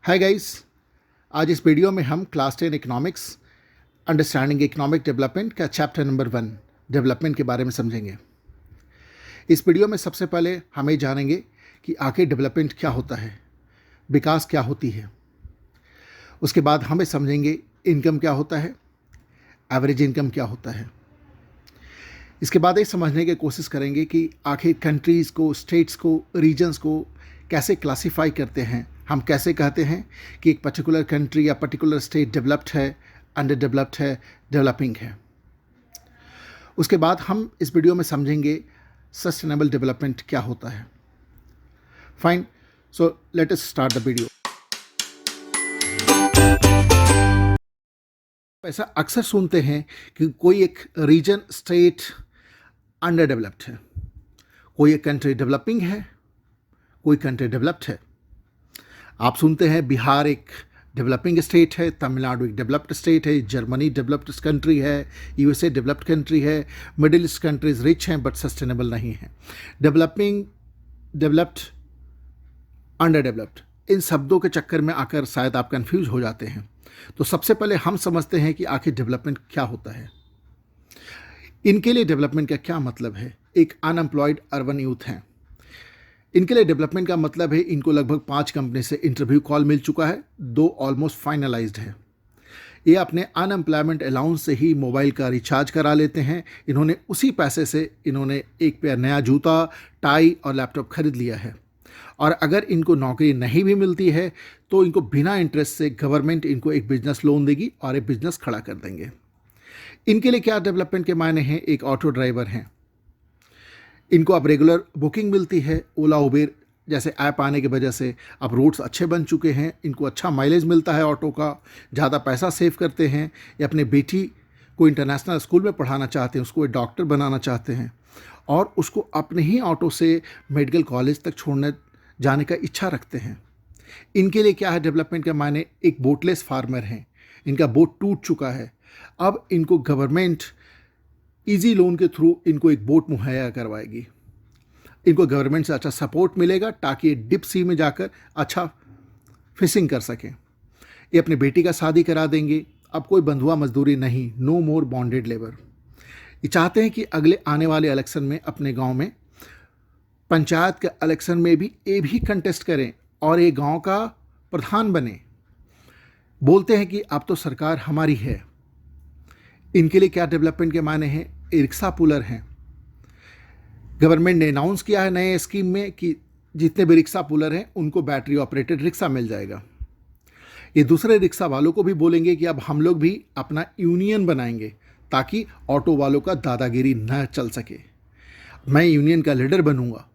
Hi guys. आज इस video में हम class 10 economics understanding economic development का चैप्टर नंबर 1 डेवलपमेंट के बारे में समझेंगे। इस वीडियो में सबसे पहले हम ये जानेंगे कि आखिर डेवलपमेंट क्या होता है, विकास क्या होती है। उसके बाद हमें समझेंगे इनकम क्या होता है, एवरेज इनकम क्या होता है। इसके बाद ये समझने की कोशिश करेंगे कि आखिर कंट्रीज़ को, स्टेट्स को, रीजन्स को कैसे क्लासीफाई करते हैं। हम कैसे कहते हैं कि एक पर्टिकुलर कंट्री या पर्टिकुलर स्टेट डेवलप्ड है, अंडर डेवलप्ड है, डेवलपिंग है। उसके बाद हम इस वीडियो में समझेंगे सस्टेनेबल डेवलपमेंट क्या होता है। Fine, so let us start the video. ऐसा अक्सर सुनते हैं कि कोई एक रीजन, स्टेट अंडर डेवलप्ड है, कोई एक कंट्री डेवलपिंग है, कोई कंट्री डेवलप्ड है। आप सुनते हैं बिहार एक डेवलपिंग स्टेट है, तमिलनाडु एक डेवलप्ड स्टेट है, जर्मनी डेवलप्ड कंट्री है, यूएसए डेवलप्ड कंट्री है, मिडिल ईस्ट कंट्रीज रिच हैं बट सस्टेनेबल नहीं है। डेवलपिंग, डेवलप्ड, अंडर डेवलप्ड, इन शब्दों के चक्कर में आकर शायद आप कंफ्यूज हो जाते हैं। तो सबसे पहले हम समझते हैं कि आखिर डेवलपमेंट क्या होता है। इनके लिए डेवलपमेंट का क्या मतलब है। एक अनएम्प्लॉयड अर्बन यूथ हैं, इनके लिए डेवलपमेंट का मतलब है इनको लगभग 5 कंपनी से इंटरव्यू कॉल मिल चुका है, 2 ऑलमोस्ट फाइनलाइज्ड है। ये अपने अनएम्प्लॉयमेंट अलाउंस से ही मोबाइल का रिचार्ज करा लेते हैं। इन्होंने उसी पैसे से इन्होंने एक पेयर नया जूता, टाई और लैपटॉप खरीद लिया है। और अगर इनको नौकरी नहीं भी मिलती है तो इनको बिना इंटरेस्ट से गवर्नमेंट इनको एक बिजनेस लोन देगी और एक बिजनेस खड़ा कर देंगे। इनके लिए क्या डेवलपमेंट के मायने हैं। एक ऑटो ड्राइवर हैं, इनको अब रेगुलर बुकिंग मिलती है। ओला उबेर जैसे ऐप आने की वजह से अब रोड्स अच्छे बन चुके हैं, इनको अच्छा माइलेज मिलता है ऑटो का, ज़्यादा पैसा सेव करते हैं। ये अपने बेटी को इंटरनेशनल स्कूल में पढ़ाना चाहते हैं, उसको एक डॉक्टर बनाना चाहते हैं और उसको अपने ही ऑटो से मेडिकल कॉलेज तक छोड़ने जाने का इच्छा रखते हैं। इनके लिए क्या है डेवलपमेंट के मायने। एक बोटलेस फार्मर हैं, इनका बोट टूट चुका है, अब इनको गवर्नमेंट इजी लोन के थ्रू इनको एक बोट मुहैया करवाएगी। इनको गवर्नमेंट से अच्छा सपोर्ट मिलेगा ताकि ये डिप सी में जाकर अच्छा फिशिंग कर सकें। ये अपने बेटी का शादी करा देंगे, अब कोई बंधुआ मजदूरी नहीं, नो मोर बॉन्डेड लेबर। ये चाहते हैं कि अगले आने वाले इलेक्शन में अपने गांव में, पंचायत के इलेक्शन में भी ये भी कंटेस्ट करें और ये गांव का प्रधान बने। बोलते हैं कि अब तो सरकार हमारी है। इनके लिए क्या डेवलपमेंट के मायने हैं। रिक्शा पुलर हैं, गवर्नमेंट ने अनाउंस किया है नए स्कीम में कि जितने भी रिक्शा पुलर हैं उनको बैटरी ऑपरेटेड रिक्शा मिल जाएगा। ये दूसरे रिक्शा वालों को भी बोलेंगे कि अब हम लोग भी अपना यूनियन बनाएंगे ताकि ऑटो वालों का दादागिरी न चल सके। मैं यूनियन का लीडर बनूंगा,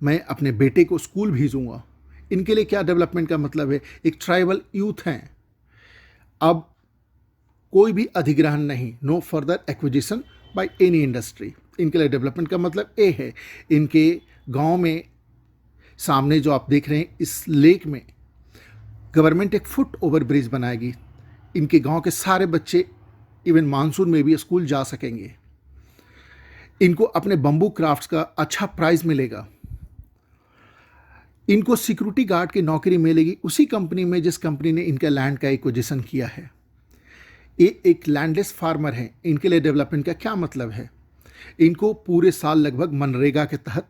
मैं अपने बेटे को स्कूल भेजूंगा। इनके लिए क्या डेवलपमेंट का मतलब है। एक ट्राइबल यूथ हैं, अब कोई भी अधिग्रहण नहीं, no further acquisition by any industry. इनके लिए डेवलपमेंट का मतलब ये है। इनके गांव में सामने जो आप देख रहे हैं इस लेक में गवर्नमेंट एक फुट ओवर ब्रिज बनाएगी। इनके गांव के सारे बच्चे इवन मानसून में भी स्कूल जा सकेंगे। इनको अपने बम्बू क्राफ्ट्स का अच्छा प्राइस मिलेगा। इनको सिक्योरिटी गार्ड की नौकरी मिलेगी उसी कंपनी में जिस कंपनी ने इनका लैंड का एक्विजिशन किया है। ये एक लैंडलेस फार्मर हैं, इनके लिए डेवलपमेंट का क्या मतलब है। इनको पूरे साल लगभग मनरेगा के तहत,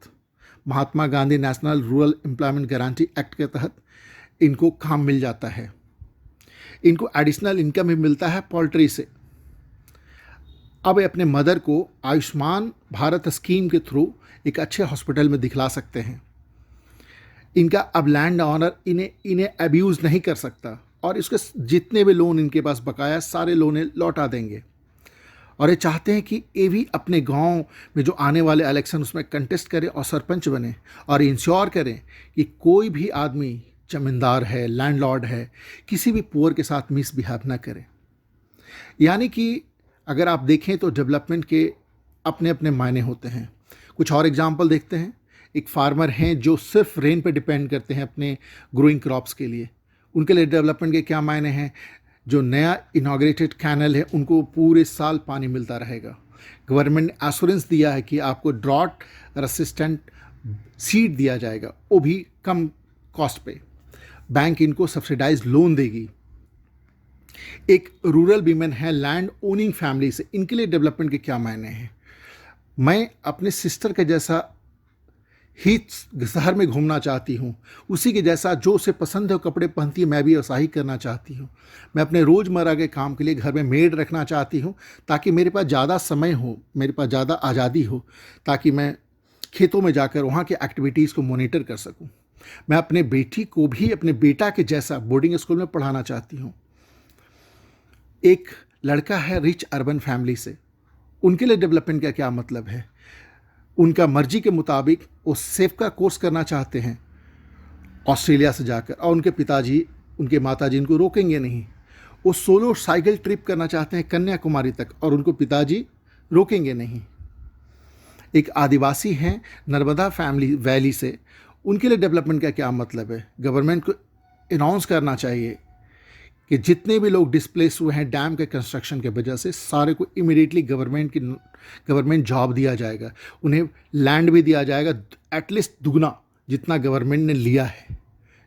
Mahatma Gandhi national rural employment guarantee act के तहत इनको काम मिल जाता है। इनको एडिशनल इनकम भी मिलता है पोल्ट्री से। अब ये अपने मदर को आयुष्मान भारत स्कीम के थ्रू एक अच्छे हॉस्पिटल में दिखला सकते हैं। इनका अब लैंड ऑनर इन्हें अब्यूज़ नहीं कर सकता और इसके जितने भी लोन इनके पास बकाया सारे लोन लौटा देंगे। और ये चाहते हैं कि ये भी अपने गांव में जो आने वाले इलेक्शन उसमें कंटेस्ट करें और सरपंच बने और इंश्योर करें कि कोई भी आदमी जमींदार है, लैंडलॉर्ड है, किसी भी पुअर के साथ मिसबिहेव ना करे। यानी कि अगर आप देखें तो डेवलपमेंट के अपने अपने मायने होते हैं। कुछ और एग्जाम्पल देखते हैं। एक फार्मर हैं जो सिर्फ रेन पे डिपेंड करते हैं अपने ग्रोइंग क्रॉप्स के लिए, उनके लिए डेवलपमेंट के क्या मायने हैं। जो नया इनॉग्रेटेड कैनल है उनको पूरे साल पानी मिलता रहेगा। गवर्नमेंट ने एश्योरेंस दिया है कि आपको ड्रॉट रेसिस्टेंट सीड दिया जाएगा, वो भी कम कॉस्ट पे। बैंक इनको सब्सिडाइज लोन देगी। एक रूरल वीमेन है, लैंड ओनिंग फैमिली से, इनके लिए डेवलपमेंट के क्या मायने हैं? मैं अपने सिस्टर के जैसा ही शहर में घूमना चाहती हूँ, उसी के जैसा जो उसे पसंद है वो कपड़े पहनती है, मैं भी वैसा ही करना चाहती हूँ। मैं अपने रोज़मर्रा के काम के लिए घर में मेड रखना चाहती हूँ ताकि मेरे पास ज़्यादा समय हो, मेरे पास ज़्यादा आज़ादी हो, ताकि मैं खेतों में जाकर वहाँ की एक्टिविटीज़ को मॉनिटर कर सकूँ। मैं अपने बेटी को भी अपने बेटा के जैसा बोर्डिंग स्कूल में पढ़ाना चाहती हूँ। एक लड़का है रिच अर्बन फैमिली से, उनके लिए डेवलपमेंट का क्या मतलब है? उनका मर्जी के मुताबिक वो सेफ का कोर्स करना चाहते हैं ऑस्ट्रेलिया से जाकर, और उनके पिताजी, उनके माताजी इनको रोकेंगे नहीं। वो सोलो साइकिल ट्रिप करना चाहते हैं कन्याकुमारी तक, और उनको पिताजी रोकेंगे नहीं। एक आदिवासी हैं नर्मदा फैमिली वैली से, उनके लिए डेवलपमेंट का क्या मतलब है? गवर्नमेंट को अनाउंस करना चाहिए कि जितने भी लोग डिस्प्लेस हुए हैं डैम के कंस्ट्रक्शन के वजह से, सारे को इमीडिएटली गवर्नमेंट जॉब दिया जाएगा, उन्हें लैंड भी दिया जाएगा, एटलीस्ट दुगना जितना गवर्नमेंट ने लिया है,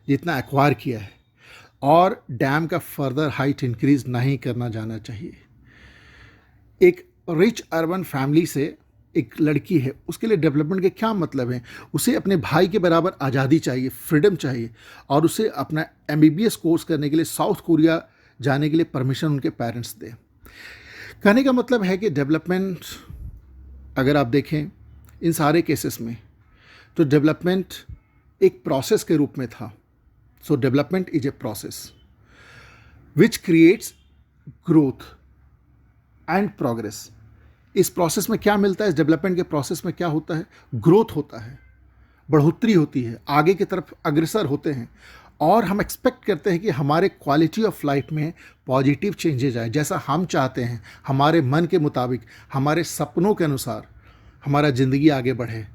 जितना एक्वायर किया है, और डैम का फर्दर हाइट इंक्रीज नहीं करना जाना चाहिए। एक रिच अर्बन फैमिली से एक लड़की है, उसके लिए डेवलपमेंट के क्या मतलब है? उसे अपने भाई के बराबर आज़ादी चाहिए, फ्रीडम चाहिए, और उसे अपना MBBS कोर्स करने के लिए साउथ कोरिया जाने के लिए परमिशन उनके पेरेंट्स दें। कहने का मतलब है कि डेवलपमेंट, अगर आप देखें इन सारे केसेस में, तो डेवलपमेंट एक प्रोसेस के रूप में था। सो development is a process which creates growth and progress. इस प्रोसेस में क्या मिलता है? इस डेवलपमेंट के प्रोसेस में क्या होता है? ग्रोथ होता है, बढ़ोतरी होती है, आगे की तरफ अग्रसर होते हैं, और हम एक्सपेक्ट करते हैं कि हमारे क्वालिटी ऑफ लाइफ में पॉजिटिव चेंजेज आए, जैसा हम चाहते हैं, हमारे मन के मुताबिक, हमारे सपनों के अनुसार हमारा ज़िंदगी आगे बढ़े।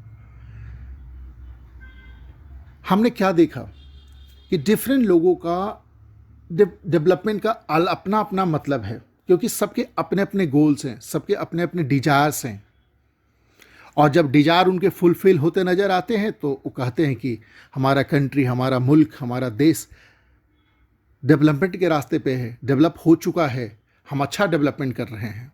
हमने क्या देखा कि डिफरेंट लोगों का डेवलपमेंट का अपना अपना मतलब है, क्योंकि सबके अपने अपने गोल्स हैं, सबके अपने अपने डिजायर्स हैं, और जब डिजायर उनके फुलफिल होते नज़र आते हैं तो वो कहते हैं कि हमारा कंट्री, हमारा मुल्क, हमारा देश डेवलपमेंट के रास्ते पे है, डेवलप हो चुका है, हम अच्छा डेवलपमेंट कर रहे हैं।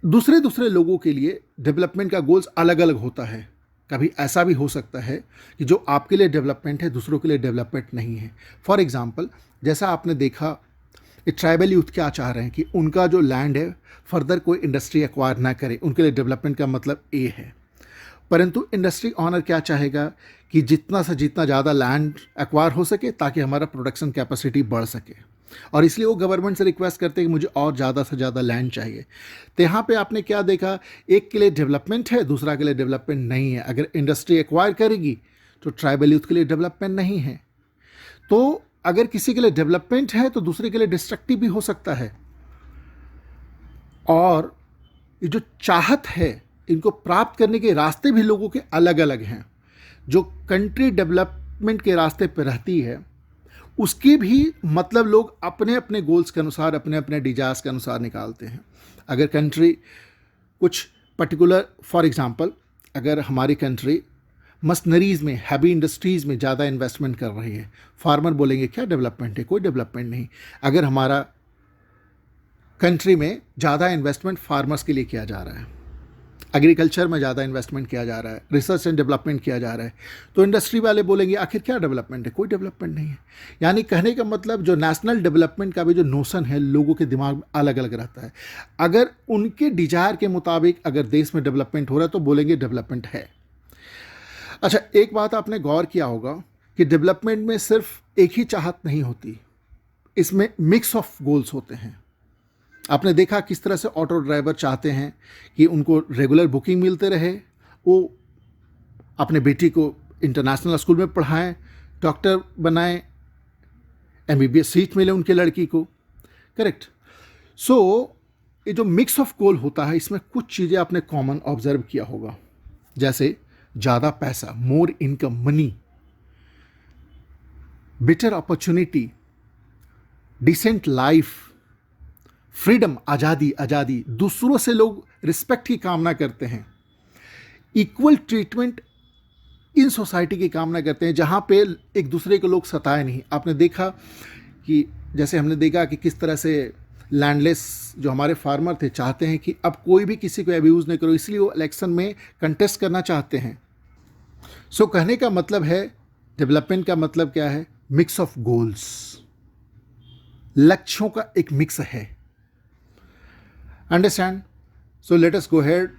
दूसरे दूसरे लोगों के लिए डेवलपमेंट का गोल्स अलग अलग होता है। कभी ऐसा भी हो सकता है कि जो आपके लिए डेवलपमेंट है दूसरों के लिए डेवलपमेंट नहीं है। फॉर एग्जांपल, जैसा आपने देखा, ट्राइबल यूथ क्या चाह रहे हैं कि उनका जो लैंड है फर्दर कोई इंडस्ट्री एक्वायर ना करे, उनके लिए डेवलपमेंट का मतलब ए है। परंतु इंडस्ट्री ऑनर क्या चाहेगा कि जितना से जितना ज़्यादा लैंड एक्वायर हो सके ताकि हमारा प्रोडक्शन कैपेसिटी बढ़ सके, और इसलिए वो गवर्नमेंट से रिक्वेस्ट करते हैं कि मुझे और ज़्यादा से ज़्यादा लैंड चाहिए। तो यहाँ पे आपने क्या देखा, एक के लिए डेवलपमेंट है, दूसरा के लिए डेवलपमेंट नहीं है। अगर इंडस्ट्री एक्वायर करेगी तो ट्राइबल यूथ के लिए डेवलपमेंट नहीं है। तो अगर किसी के लिए डेवलपमेंट है तो दूसरे के लिए डिस्ट्रक्टिव भी हो सकता है। और ये जो चाहत है, इनको प्राप्त करने के रास्ते भी लोगों के अलग अलग हैं। जो कंट्री डेवलपमेंट के रास्ते पर रहती है उसके भी मतलब लोग अपने अपने गोल्स के अनुसार, अपने अपने डिजायर्स के अनुसार निकालते हैं। अगर कंट्री कुछ पर्टिकुलर, फॉर एग्जांपल, अगर हमारी कंट्री मशीनरीज़ में, हैवी इंडस्ट्रीज़ में ज़्यादा इन्वेस्टमेंट कर रही है, फार्मर बोलेंगे क्या डेवलपमेंट है? कोई डेवलपमेंट नहीं। अगर हमारा कंट्री में ज़्यादा इन्वेस्टमेंट फार्मर्स के लिए किया जा रहा है, एग्रीकल्चर में ज़्यादा इन्वेस्टमेंट किया जा रहा है, रिसर्च एंड डेवलपमेंट किया जा रहा है, तो इंडस्ट्री वाले बोलेंगे आखिर क्या डेवलपमेंट है? कोई डेवलपमेंट नहीं है। यानी कहने का मतलब जो नेशनल डेवलपमेंट का भी जो नोशन है लोगों के दिमाग में अलग अलग रहता है। अगर उनके डिजायर के मुताबिक अगर देश में डेवलपमेंट हो रहा है तो बोलेंगे डेवलपमेंट है। अच्छा, एक बात आपने गौर किया होगा कि डेवलपमेंट में सिर्फ एक ही चाहत नहीं होती, इसमें मिक्स ऑफ गोल्स होते हैं। आपने देखा किस तरह से ऑटो ड्राइवर चाहते हैं कि उनको रेगुलर बुकिंग मिलते रहे, वो अपने बेटी को इंटरनेशनल स्कूल में पढ़ाएं, डॉक्टर बनाएं, MBBS सीट मिले उनके लड़की को, करेक्ट। सो ये जो मिक्स ऑफ गोल होता है इसमें कुछ चीज़ें आपने कॉमन ऑब्जर्व किया होगा, जैसे ज़्यादा पैसा, more income, money, better opportunity, decent life, freedom, आज़ादी, दूसरों से लोग रिस्पेक्ट की कामना करते हैं, इक्वल ट्रीटमेंट इन सोसाइटी की कामना करते हैं जहाँ पे एक दूसरे को लोग सताए नहीं। आपने देखा कि जैसे हमने देखा कि किस तरह से लैंडलेस जो हमारे फार्मर थे चाहते हैं कि अब कोई भी किसी को अब्यूज़ नहीं करो, इसलिए वो इलेक्शन में कंटेस्ट करना चाहते हैं। सो कहने का मतलब है, डेवलपमेंट का मतलब क्या है? मिक्स ऑफ गोल्स, लक्ष्यों का एक मिक्स है। Understand? So let us go head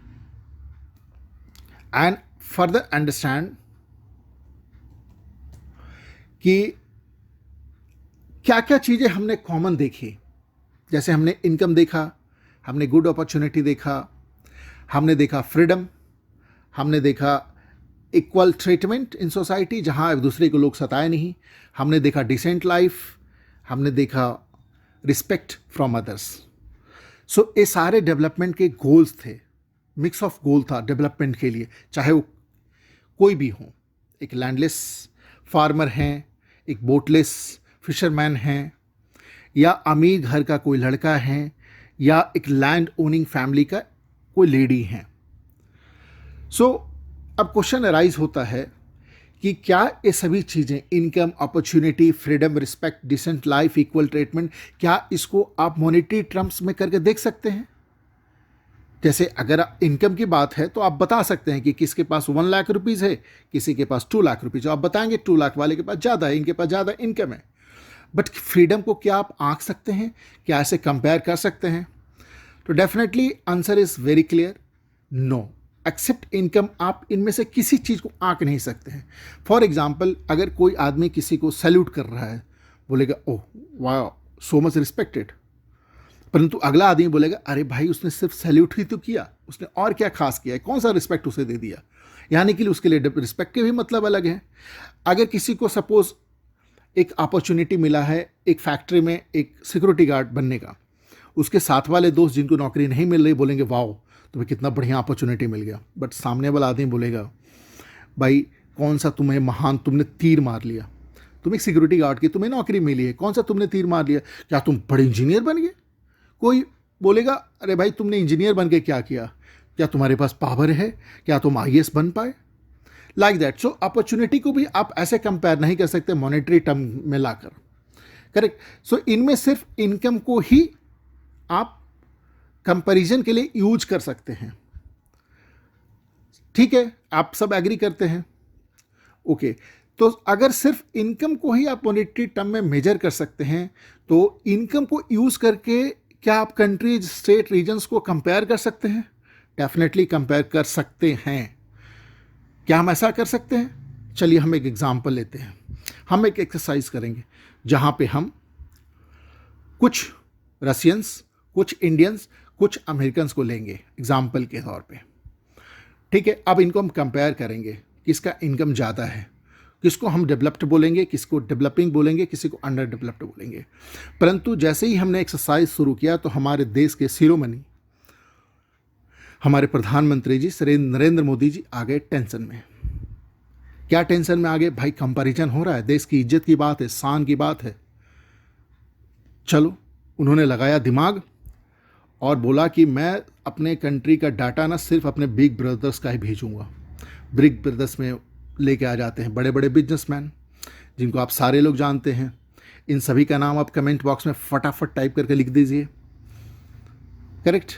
and further understand कि क्या क्या चीज़ें हमने कॉमन देखी। जैसे हमने इनकम देखा, हमने गुड अपॉर्चुनिटी देखा, हमने देखा फ्रीडम, हमने देखा इक्वल ट्रीटमेंट इन सोसाइटी जहाँ एक दूसरे को लोग सताए नहीं, हमने देखा डिसेंट लाइफ, हमने देखा रिस्पेक्ट फ्रॉम अदर्स। सो ये सारे डेवलपमेंट के गोल्स थे, मिक्स ऑफ गोल था डेवलपमेंट के लिए, चाहे वो कोई भी हो। एक लैंडलेस फार्मर हैं, एक बोटलेस फिशरमैन हैं, या अमीर घर का कोई लड़का है, या एक लैंड ओनिंग फैमिली का कोई लेडी है। सो अब क्वेश्चन अराइज होता है कि क्या ये सभी चीज़ें, income, opportunity, freedom, respect, decent life, equal treatment, क्या इसको आप मॉनेटरी टर्म्स में करके देख सकते हैं? जैसे अगर इनकम की बात है तो आप बता सकते हैं कि किसके पास 1 लाख रुपीज़ है, किसी के पास 2 लाख रुपीज़। आप बताएंगे 2 लाख वाले के पास ज़्यादा है, इनके पास ज़्यादा इनकम है। बट फ्रीडम को क्या आप आंक सकते हैं? क्या ऐसे कंपेयर कर सकते हैं? तो definitely answer is very clear, no. Except income, आप इनमें से किसी चीज़ को आंक नहीं सकते हैं। फॉर एग्जाम्पल, अगर कोई आदमी किसी को सैल्यूट कर रहा है, बोलेगा ओह वाह सो मच रिस्पेक्टेड, परंतु अगला आदमी बोलेगा अरे भाई उसने सिर्फ सैल्यूट ही तो किया, उसने और क्या खास किया है, कौन सा रिस्पेक्ट उसे दे दिया। यानी कि उसके लिए रिस्पेक्ट के भी मतलब अलग है। अगर किसी को सपोज एक अपॉर्चुनिटी मिला है एक फैक्ट्री में एक सिक्योरिटी गार्ड बनने का, उसके साथ वाले दोस्त जिनको नौकरी नहीं मिल रही बोलेंगे वाओ तुम्हें कितना बढ़िया अपॉर्चुनिटी मिल गया। बट सामने वाला आदमी बोलेगा भाई कौन सा तुम्हें महान, तुमने तीर मार लिया, तुम एक सिक्योरिटी गार्ड की तुम्हें नौकरी मिली है, कौन सा तुमने तीर मार लिया, क्या तुम बड़े इंजीनियर बन गए। कोई बोलेगा अरे भाई तुमने इंजीनियर बन के क्या किया, क्या तुम्हारे पास पावर है, क्या तुम आईएएस बन पाए, लाइक दैट। सो अपॉर्चुनिटी को भी आप ऐसे कंपेयर नहीं कर सकते मॉनेटरी टर्म में लाकर, करेक्ट। सो इनमें सिर्फ इनकम को ही आप कंपैरिजन के लिए यूज कर सकते हैं। ठीक है, आप सब एग्री करते हैं? ओके तो अगर सिर्फ इनकम को ही आप मॉनेटरी टर्म में मेजर कर सकते हैं, तो इनकम को यूज करके क्या आप कंट्रीज, स्टेट, रीजन्स को कंपेयर कर सकते हैं? डेफिनेटली कंपेयर कर सकते हैं। क्या हम ऐसा कर सकते हैं? चलिए हम एक एग्जांपल लेते हैं। हम एक एक्सरसाइज करेंगे जहां पे हम कुछ रशियंस, कुछ इंडियंस, कुछ अमेरिकन्स को लेंगे एग्जाम्पल के तौर पे। ठीक है, अब इनको हम कंपेयर करेंगे किसका इनकम ज़्यादा है, किसको हम डेवलप्ड बोलेंगे, किसको डेवलपिंग बोलेंगे, किसी को अंडर डेवलप्ड बोलेंगे। परंतु जैसे ही हमने एक्सरसाइज शुरू किया तो हमारे देश के शिरोमणि हमारे प्रधानमंत्री जी श्री नरेंद्र मोदी जी आ गए टेंशन में। क्या टेंशन में आ गए? भाई कंपैरिजन हो रहा है, देश की इज्जत की बात है, शान की बात है। चलो उन्होंने लगाया दिमाग और बोला कि मैं अपने कंट्री का डाटा ना सिर्फ अपने बिग ब्रदर्स का ही भेजूंगा। बिग ब्रदर्स में लेके आ जाते हैं बड़े बड़े बिजनेसमैन जिनको आप सारे लोग जानते हैं। इन सभी का नाम आप कमेंट बॉक्स में फटाफट टाइप करके लिख दीजिए, करेक्ट।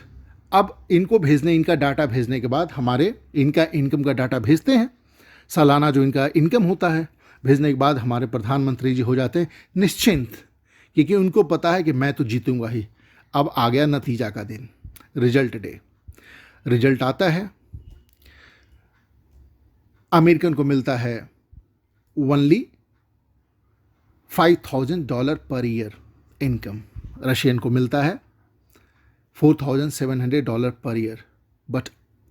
अब इनको भेजने, इनका डाटा भेजने के बाद हमारे इनका इनकम का डाटा भेजते हैं, सालाना जो इनका इनकम होता है भेजने के बाद हमारे प्रधानमंत्री जी हो जाते हैं निश्चिंत, क्योंकि उनको पता है कि मैं तो जीतूंगा ही। अब आ गया नतीजा का दिन, रिजल्ट डे। रिजल्ट आता है, अमेरिकन को मिलता है only $5,000 per year income, Russian को मिलता है $4,700 पर ईयर। बट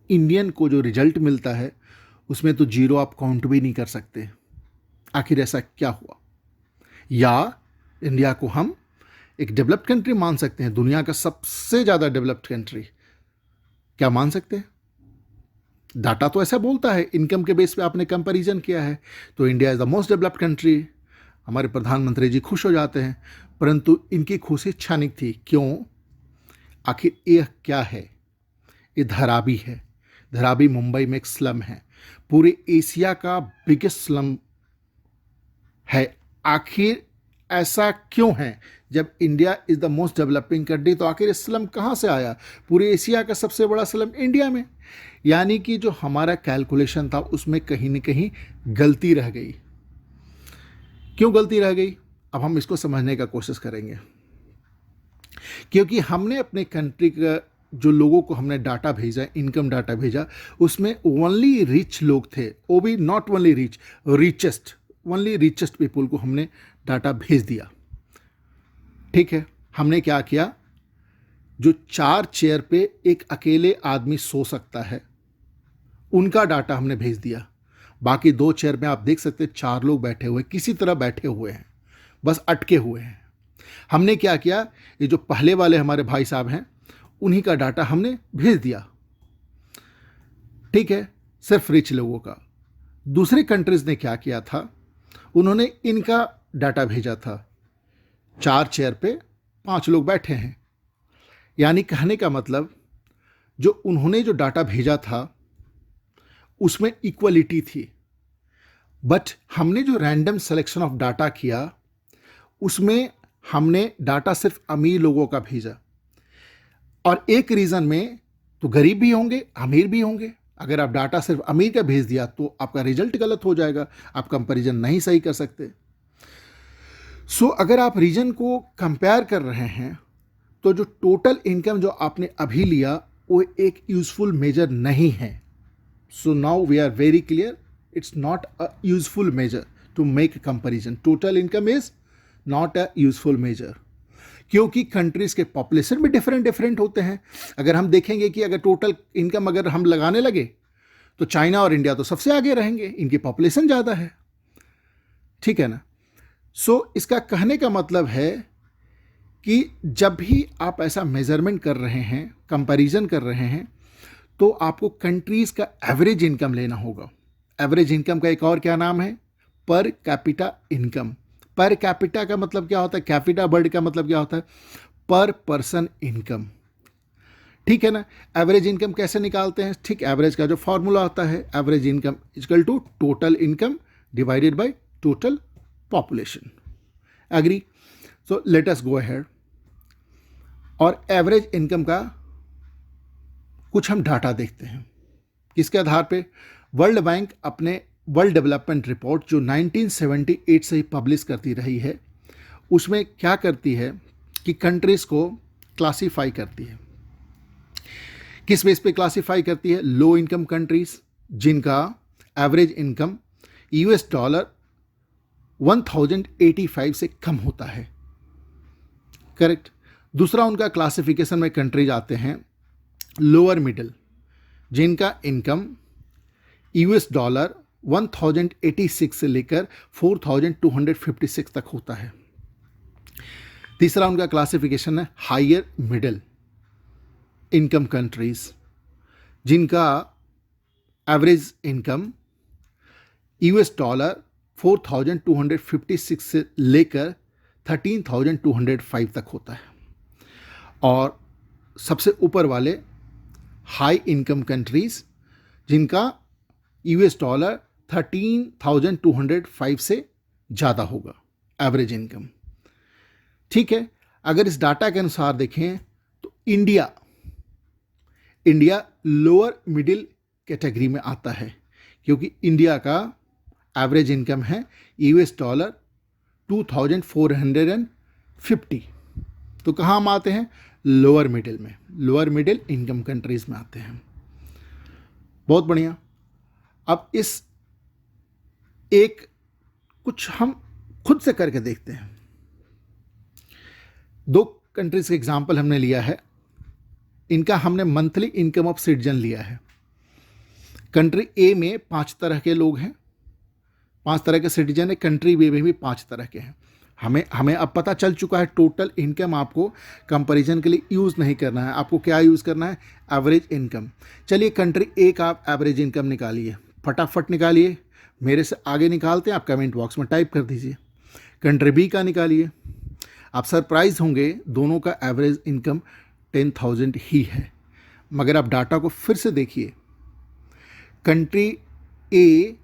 इंडियन को जो रिजल्ट मिलता है उसमें तो जीरो आप काउंट भी नहीं कर सकते। आखिर ऐसा क्या हुआ? या इंडिया को हम एक डेवलप्ड कंट्री मान सकते हैं, दुनिया का सबसे ज़्यादा डेवलप्ड कंट्री, क्या मान सकते हैं? डाटा तो ऐसा बोलता है, इनकम के बेस पे आपने कंपैरिजन किया है तो India is the most developed country. हमारे प्रधानमंत्री जी खुश हो जाते हैं, परंतु इनकी खुशी क्षणिक थी। क्यों? आखिर यह क्या है? ये धरावी है। धरावी मुंबई में एक स्लम है, पूरे एशिया का बिगेस्ट स्लम है। आखिर ऐसा क्यों है? जब India is the most developing country तो आखिर स्लम कहाँ से आया? पूरे एशिया का सबसे बड़ा स्लम इंडिया में। यानी कि जो हमारा कैलकुलेशन था उसमें कहीं न कहीं गलती रह गई। क्यों गलती रह गई? अब हम इसको समझने का कोशिश करेंगे। क्योंकि हमने अपने कंट्री का जो लोगों को हमने डाटा भेजा, इनकम डाटा भेजा, उसमें ओनली रिच लोग थे, वो भी not only rich, richest, only richest people को हमने डाटा भेज दिया। ठीक है, हमने क्या किया, जो 4 चेयर पे एक अकेले आदमी सो सकता है उनका डाटा हमने भेज दिया। बाकी 2 चेयर में आप देख सकते हैं 4 लोग बैठे हुए, किसी तरह बैठे हुए हैं, बस अटके हुए हैं। हमने क्या किया, ये जो पहले वाले हमारे भाई साहब हैं उन्हीं का डाटा हमने भेज दिया। ठीक है, सिर्फ रिच लोगों का। दूसरे कंट्रीज ने क्या किया था, उन्होंने इनका डाटा भेजा था। 4 चेयर पे 5 लोग बैठे हैं। यानी कहने का मतलब जो उन्होंने जो डाटा भेजा था उसमें इक्वलिटी थी, बट हमने जो रैंडम सिलेक्शन ऑफ डाटा किया उसमें हमने डाटा सिर्फ अमीर लोगों का भेजा। और एक रीज़न में तो गरीब भी होंगे, अमीर भी होंगे। अगर आप डाटा सिर्फ अमीर का भेज दिया तो आपका रिजल्ट गलत हो जाएगा, आप कंपैरिजन नहीं सही कर सकते। सो अगर आप रीजन को कंपेयर कर रहे हैं तो जो टोटल इनकम जो आपने अभी लिया वो एक यूजफुल मेजर नहीं है। So now we are very clear, it's not a useful measure to make comparison. Total income is not a useful measure, क्योंकि कंट्रीज के पॉपुलेशन भी डिफरेंट होते हैं। अगर हम देखेंगे कि अगर टोटल इनकम अगर हम लगाने लगे तो चाइना और इंडिया तो सबसे आगे रहेंगे, इनकी पॉपुलेशन ज़्यादा है। ठीक है ना? सो इसका कहने का मतलब है कि जब भी आप ऐसा मेजरमेंट कर रहे हैं, कंपैरिजन कर रहे हैं, तो आपको कंट्रीज का एवरेज इनकम लेना होगा। एवरेज इनकम का एक और क्या नाम है? पर कैपिटा इनकम। पर कैपिटा का मतलब क्या होता है? कैपिटा वर्ड का मतलब क्या होता है? पर पर्सन इनकम। ठीक है ना? एवरेज इनकम कैसे निकालते हैं? ठीक, एवरेज का जो फॉर्मूला होता है, average income equal to total income divided by total population. Agree? So let us go ahead. और एवरेज इनकम का कुछ हम डाटा देखते हैं। किसके आधार पे? वर्ल्ड बैंक अपने वर्ल्ड डेवलपमेंट रिपोर्ट जो 1978 से ही पब्लिश करती रही है, उसमें क्या करती है कि कंट्रीज को क्लासीफाई करती है। किस बेस पे क्लासीफाई करती है? लो इनकम कंट्रीज जिनका एवरेज इनकम $1085 से कम होता है। करेक्ट। दूसरा उनका क्लासिफिकेशन में कंट्रीज आते हैं लोअर मिडिल, जिनका इनकम $1086 से लेकर 4256 तक होता है। तीसरा उनका क्लासिफिकेशन है हायर मिडिल इनकम कंट्रीज, जिनका एवरेज इनकम $4256 से लेकर 13,205 तक होता है। और सबसे ऊपर वाले हाई इनकम कंट्रीज, जिनका $13,205 से ज़्यादा होगा एवरेज इनकम। ठीक है, अगर इस डाटा के अनुसार देखें तो इंडिया लोअर मिडिल कैटेगरी में आता है, क्योंकि इंडिया का एवरेज इनकम है $2450। तो कहाँ हम आते हैं? लोअर मिडिल में, लोअर मिडिल इनकम कंट्रीज में आते हैं। बहुत बढ़िया। अब इस एक कुछ हम खुद से करके देखते हैं। 2 कंट्रीज का एग्जाम्पल हमने लिया है, इनका हमने मंथली इनकम ऑफ सिटीजन लिया है। कंट्री ए में 5 तरह के लोग हैं, 5 तरह के सिटीजन है। कंट्री बी में भी 5 तरह के हैं। हमें अब पता चल चुका है टोटल इनकम आपको कंपैरिजन के लिए यूज़ नहीं करना है। आपको क्या यूज़ करना है? Average income. चलिए कंट्री ए का आप एवरेज इनकम निकालिए, फटाफट निकालिए। मेरे से आगे निकालते हैं, आप कमेंट बॉक्स में टाइप कर दीजिए। कंट्री बी का निकालिए। आप सरप्राइज होंगे, दोनों का एवरेज इनकम 10,000 ही है। मगर आप डाटा को फिर से देखिए। कंट्री ए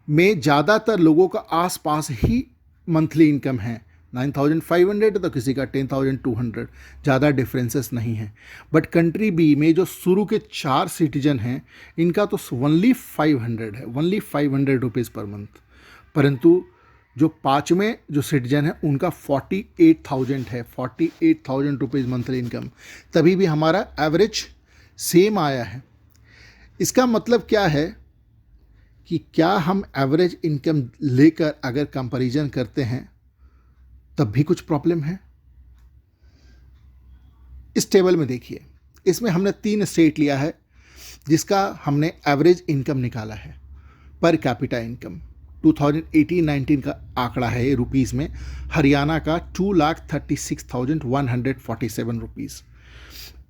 में ज़्यादातर लोगों का आसपास ही मंथली इनकम है, 9,500 तो किसी का 10,200, ज़्यादा डिफरेंसेस नहीं है। बट कंट्री बी में जो शुरू के 4 सिटीजन हैं, इनका तो ओनली 500 है, ओनली 500 रुपीज़ पर मंथ। परंतु जो 5वें जो सिटीजन है उनका 48,000 है, 48,000 रुपीज़ मंथली इनकम। तभी भी हमारा एवरेज सेम आया है। इसका मतलब क्या है कि क्या हम एवरेज इनकम लेकर अगर कंपैरिजन करते हैं तब भी कुछ प्रॉब्लम है? इस टेबल में देखिए, इसमें हमने 3 स्टेट लिया है जिसका हमने एवरेज इनकम निकाला है, पर कैपिटा इनकम 2018-19 का आंकड़ा है ये रुपीज़ में। हरियाणा का 2,36,147 रुपीज़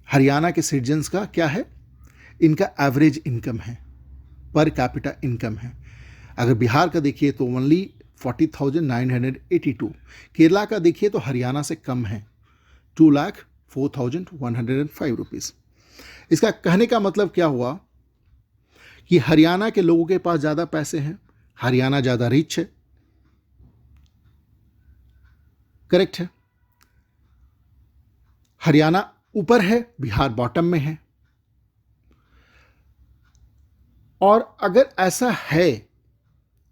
हरियाणा के सिटीजन्स का क्या है, इनका एवरेज इनकम है, पर कैपिटा इनकम है। अगर बिहार का देखिए तो ओनली 40,982, केरला का देखिए तो हरियाणा से कम है, 2,04,105 रुपीज़। इसका कहने का मतलब क्या हुआ कि हरियाणा के लोगों के पास ज़्यादा पैसे हैं, हरियाणा ज़्यादा रिच है, करेक्ट है। हरियाणा ऊपर है, बिहार बॉटम में है। और अगर ऐसा है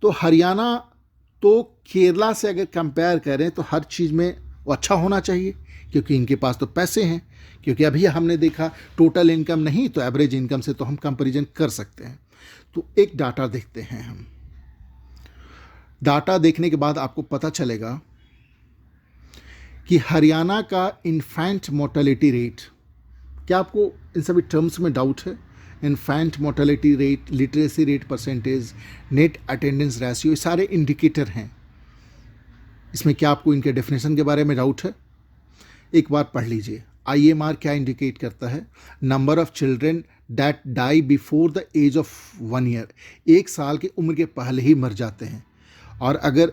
तो हरियाणा तो केरला से अगर कंपेयर करें तो हर चीज़ में वो अच्छा होना चाहिए, क्योंकि इनके पास तो पैसे हैं। क्योंकि अभी हमने देखा टोटल इनकम नहीं तो एवरेज इनकम से तो हम कंपैरिजन कर सकते हैं। तो एक डाटा देखते हैं हम। डाटा देखने के बाद आपको पता चलेगा कि हरियाणा का इन्फेंट मोर्टेलिटी रेट, क्या आपको इन सभी टर्म्स में डाउट है? Infant mortality rate, literacy rate percentage, net attendance ratio, ये सारे इंडिकेटर हैं। इसमें क्या आपको इनके डेफिनेशन के बारे में डाउट है? एक बार पढ़ लीजिए। IMR क्या इंडिकेट करता है? Number of children that die before the age of 1 year, 1 साल की उम्र के पहले ही मर जाते हैं। और अगर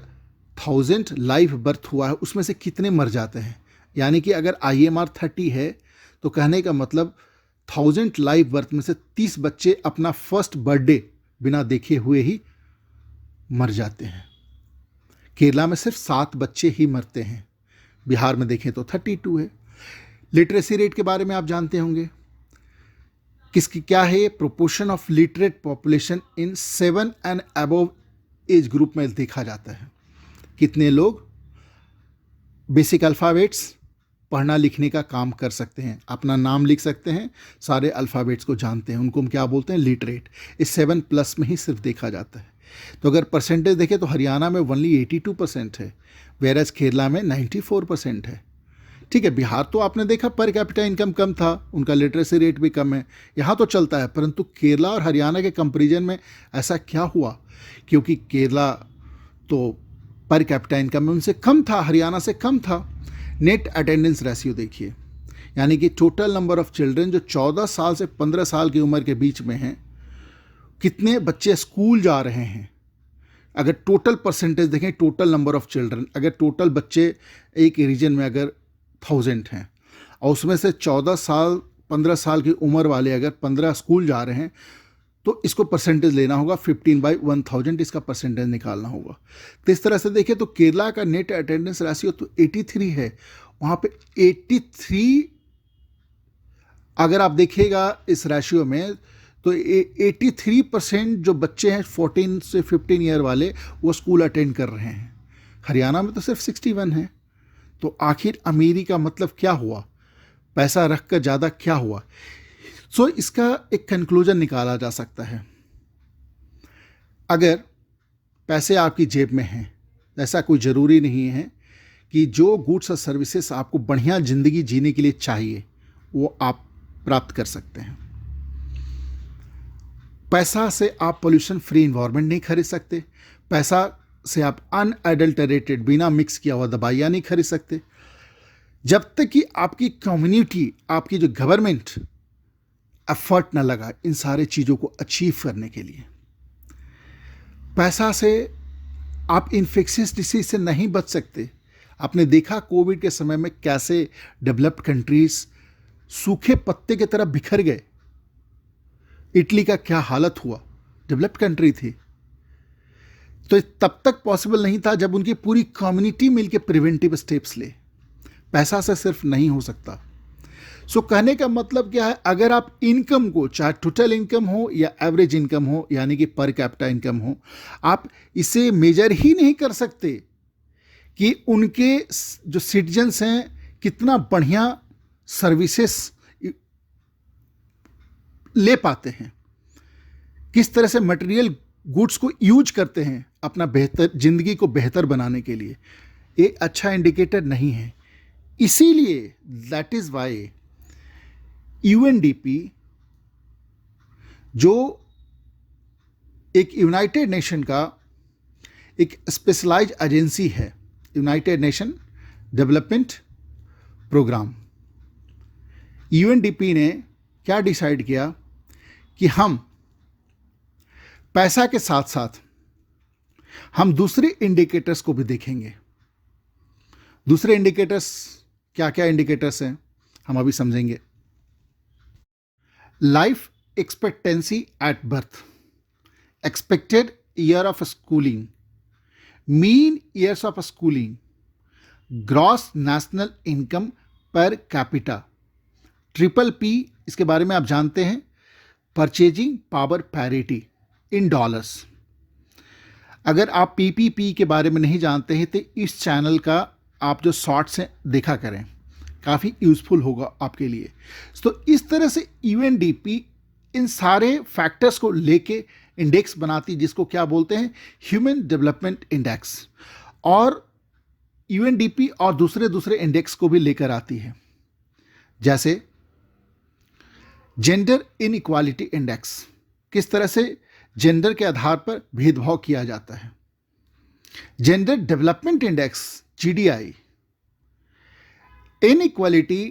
1000 लाइव बर्थ हुआ है उसमें से कितने मर जाते हैं? यानी कि अगर IMR 30 है तो कहने का मतलब 1000 लाइव बर्थ में से 30 बच्चे अपना फर्स्ट बर्थडे बिना देखे हुए ही मर जाते हैं। केरला में सिर्फ 7 बच्चे ही मरते हैं, बिहार में देखें तो 32 है। लिटरेसी रेट के बारे में आप जानते होंगे, किसकी क्या है? Proportion of literate population in 7 and above age group में देखा जाता है। कितने लोग बेसिक अल्फ़ाबेट्स पढ़ना लिखने का काम कर सकते हैं, अपना नाम लिख सकते हैं, सारे अल्फ़ाबेट्स को जानते हैं, उनको हम क्या बोलते हैं? लिटरेट। इस 7+ में ही सिर्फ देखा जाता है। तो अगर परसेंटेज देखें तो हरियाणा में ओनली 82% है, वेरएज केरला में 94% है। ठीक है, बिहार तो आपने देखा पर कैपिटा इनकम कम था, उनका लिटरेसी रेट भी कम है, यहाँ तो चलता है। परंतु केरला और हरियाणा के कंपैरिजन में ऐसा क्या हुआ? क्योंकि केरला तो पर कैपिटा इनकम में उनसे कम था, हरियाणा से कम था। नेट अटेंडेंस रेशियो देखिए, यानी कि टोटल नंबर ऑफ चिल्ड्रन जो 14 साल से 15 साल की उम्र के बीच में हैं, कितने बच्चे स्कूल जा रहे हैं। अगर टोटल परसेंटेज देखें, टोटल नंबर ऑफ चिल्ड्रन, अगर टोटल बच्चे एक रीजन में अगर 1000 हैं और उसमें से 14 साल 15 साल की उम्र वाले अगर 15 स्कूल जा रहे हैं तो इसको परसेंटेज लेना होगा, 15/1000 इसका परसेंटेज निकालना होगा। तो इस तरह से देखिए तो केरला का नेट अटेंडेंस रेशियो तो 83 है, वहाँ पे 83 अगर आप देखिएगा इस रेशियो में तो 83% जो बच्चे हैं 14 से 15 ईयर वाले वो स्कूल अटेंड कर रहे हैं। हरियाणा में तो सिर्फ 61 है। तो आखिर अमीरी का मतलब क्या हुआ? पैसा रख कर ज़्यादा क्या हुआ? सो इसका एक कंक्लूजन निकाला जा सकता है। अगर पैसे आपकी जेब में हैं, ऐसा कोई ज़रूरी नहीं है कि जो गुड्स और सर्विसेज आपको बढ़िया ज़िंदगी जीने के लिए चाहिए वो आप प्राप्त कर सकते हैं। पैसा से आप पोल्यूशन फ्री इन्वायरमेंट नहीं खरीद सकते, पैसा से आप अनएडल्टरेटेड बिना मिक्स किया हुआ दवाइयाँ नहीं खरीद सकते। जब तक कि आपकी कम्युनिटी, आपकी जो गवर्नमेंट एफर्ट ना लगा इन सारे चीज़ों को अचीव करने के लिए। पैसा से आप इन्फेक्शियस डिसीज से नहीं बच सकते। आपने देखा कोविड के समय में कैसे डेवलप्ड कंट्रीज सूखे पत्ते की तरह बिखर गए। इटली का क्या हालत हुआ, डेवलप्ड कंट्री थी। तो तब तक पॉसिबल नहीं था जब उनकी पूरी कम्युनिटी मिलकर प्रिवेंटिव स्टेप्स ले। पैसा से सिर्फ नहीं हो सकता। सो कहने का मतलब क्या है, अगर आप इनकम को, चाहे टोटल इनकम हो या एवरेज इनकम हो, यानी कि पर कैपिटा इनकम हो, आप इसे मेजर ही नहीं कर सकते कि उनके जो सिटीजन्स हैं कितना बढ़िया सर्विसेस ले पाते हैं, किस तरह से मटेरियल गुड्स को यूज करते हैं अपना बेहतर जिंदगी को बेहतर बनाने के लिए। ये अच्छा इंडिकेटर नहीं है। इसीलिए दैट इज वाई यूएनडीपी, जो एक यूनाइटेड नेशन का एक स्पेशलाइज्ड एजेंसी है, united nation development program, UNDP ने क्या डिसाइड किया कि हम पैसा के साथ साथ हम दूसरे इंडिकेटर्स को भी देखेंगे। दूसरे इंडिकेटर्स क्या क्या इंडिकेटर्स हैं हम अभी समझेंगे। Life expectancy at birth, expected year of schooling, mean years of schooling, gross national income per capita, triple P, इसके बारे में आप जानते हैं, purchasing power parity in dollars. अगर आप पीपीपी के बारे में नहीं जानते हैं तो इस चैनल का आप जो शॉर्ट्स हैं देखा करें, काफ़ी यूज़फुल होगा आपके लिए। तो इस तरह से यूएनडीपी इन सारे फैक्टर्स को लेके इंडेक्स बनाती, जिसको क्या बोलते हैं, ह्यूमन डेवलपमेंट इंडेक्स। और यूएनडीपी और दूसरे दूसरे इंडेक्स को भी लेकर आती है, जैसे जेंडर इनइक्वालिटी इंडेक्स, किस तरह से जेंडर के आधार पर भेदभाव किया जाता है। Gender development index GDI, inequality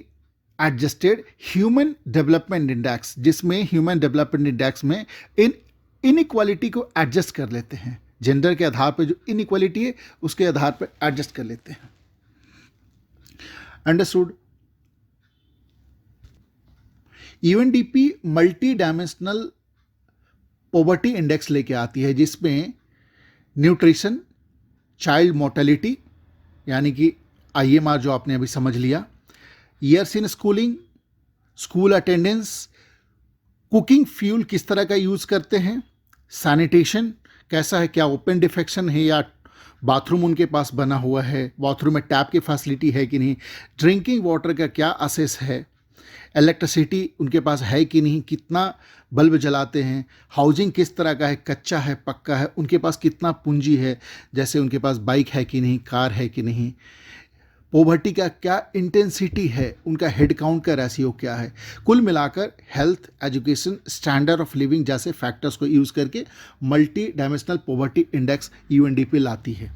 adjusted human development index, जिसमें ह्यूमन डेवलपमेंट इंडेक्स में इनइक्वालिटी को एडजस्ट कर लेते हैं, जेंडर के आधार पर जो इनइक्वालिटी है उसके आधार पर एडजस्ट कर लेते हैं। Understood. UNDP multi dimensional poverty index लेके आती है, जिसमें न्यूट्रिशन, चाइल्ड मोर्टेलिटी यानी कि आईएमआर जो आपने अभी समझ लिया, years in schooling, school attendance, cooking fuel किस तरह का यूज़ करते हैं, सैनिटेशन कैसा है, क्या ओपन डिफेक्शन है या बाथरूम उनके पास बना हुआ है, बाथरूम में टैप की फैसिलिटी है कि नहीं, ड्रिंकिंग वाटर का क्या असेस है, इलेक्ट्रिसिटी उनके पास है कि नहीं, कितना बल्ब जलाते हैं, हाउसिंग किस तरह का है, कच्चा है पक्का है, उनके पास कितना पूंजी है, जैसे उनके पास बाइक है कि नहीं, कार है कि नहीं, पॉवर्टी का क्या इंटेंसिटी है, उनका हेड काउंट का रेशियो क्या है। कुल मिलाकर health, education, standard of living जैसे फैक्टर्स को यूज़ करके multi dimensional poverty index UNDP लाती है।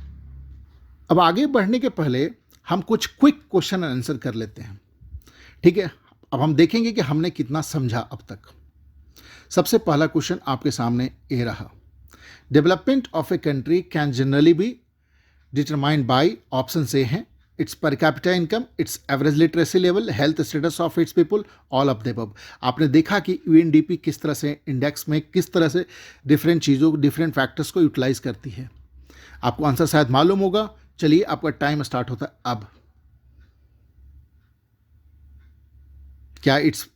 अब आगे बढ़ने के पहले हम कुछ क्विक क्वेश्चन आंसर कर लेते हैं, ठीक है। अब हम देखेंगे कि हमने कितना समझा अब तक। सबसे पहला क्वेश्चन आपके सामने ये रहा, development of a country can generally be determined by, option A हैं, its per capita income, its average literacy level, health status of its people, all of the above. आपने देखा कि यूएनडीपी किस तरह से इंडेक्स में किस तरह से डिफरेंट चीज़ों, डिफरेंट फैक्टर्स को यूटिलाइज करती है। आपको आंसर शायद मालूम होगा। चलिए आपका टाइम स्टार्ट होता है अब। क्या इट्स